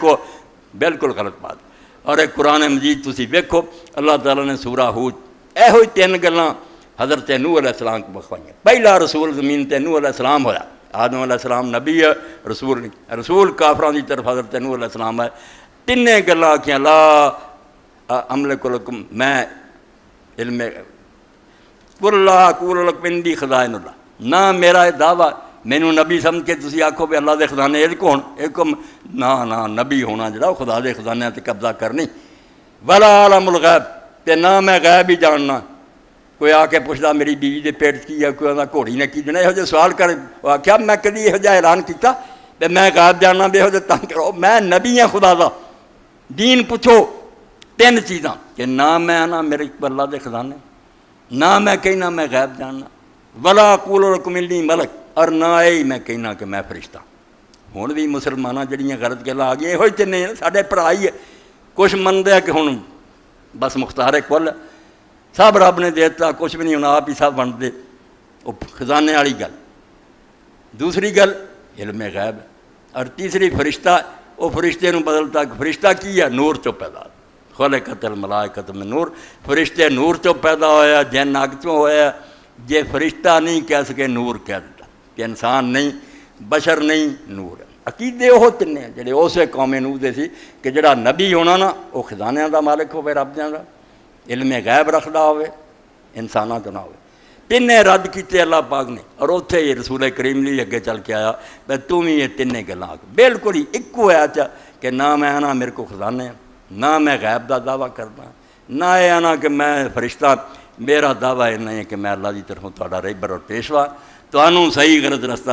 کو بالکل غلط بات. اور ایک قرآن مجید تسی ویکھو اللہ تعالیٰ نے سورہ ہود ایہو 3 گلاں حضرت نوح علیہ السلام کو بخوائیاں. پہلا رسول زمین تے نوح علیہ السلام ہویا. آدم علیہ السلام نبی ہے, رسول نہیں. رسول کافران دی طرف حضرت نوح علیہ السلام ہے. 3 گلاں آکھیاں لا املک لکم, میں علم قل لا اقول لکم عندی خزائن اللہ, نہ میرا یہ دعویٰ مینوں نبی سمجھ کے تسی آکھو بھی اللہ دے خزانے یہ کون ایک نہ نبی ہونا جڑا خدا دے خزانے تے قبضہ کرنی. ولا عالم الغیب, تے نہ میں غیب ہی جاننا. کوئی آ کے پوچھدا میری بیوی دے پیٹ کی ہے, کوئی آندا گھوڑی نے کی جنا, یہو جہے سوال کر آخیا میں کدی یہو جہا اعلان کیتا تے میں غیب جاننا بھی یہو جہے تنگ کرو. میں نبی ہاں خدا دا. دین پوچھو 3 چیزاں کہ نہ میں آنا میرے اللہ دے خزانے, نہ میں کہنا میں غیب جاننا, ولا اقول لکم انی ملک, اور نہ ہی میں کہنا کہ میں فرشتہ. ہن بھی مسلماناں جڑیاں غلط گلاں آ گئیں یہو ہی 3 ساڈے بھرا ہی ہے. کچھ منتے ہیں کہ ہن بس مختار کل سب رب نے دیتا, کچھ بھی نہیں ہونا آپ ہی سب بنتے. وہ خزانے والی گل. دوسری گل علم غیب, اور تیسری فرشتہ. وہ فرشتے نو بدلتا, فرشتہ کی ہے نور چو پیدا, خلقت الملائکۃ من نور, فرشتے نور چو پیدا ہویا, جن اگ چوں ہویا. جے فرشتہ نہیں کہہ سکے نور کہہ دیتا کہ انسان نہیں بشر نہیں نور ہے. عقیدے وہ 3 ہیں جڑے اسے قوم نوح دے سی کہ جڑا نبی ہونا نا وہ خزانیاں دا مالک ہوے, رب دیاں دا علم غیب رکھدا ہوے, انساناں تو نہ ہوے. 3 رد کیتے اللہ پاک نے, اور اتھے ہی رسول کریم لی اگے چل کے آیا بھئی تم ہی یہ 3 گلاں بالکل ہی ایکو ہے کہ نہ میں آنا میرے کو خزانے, نہ میں غیب دا دعویٰ کرنا, نہ یہ آنا کہ میں فرشتہ. میرا دعویٰ یہ نہیں ہے کہ میں اللہ دی طرفوں تہاڈا رہبر اور پیشوا, تانوں صحیح غلط رستہ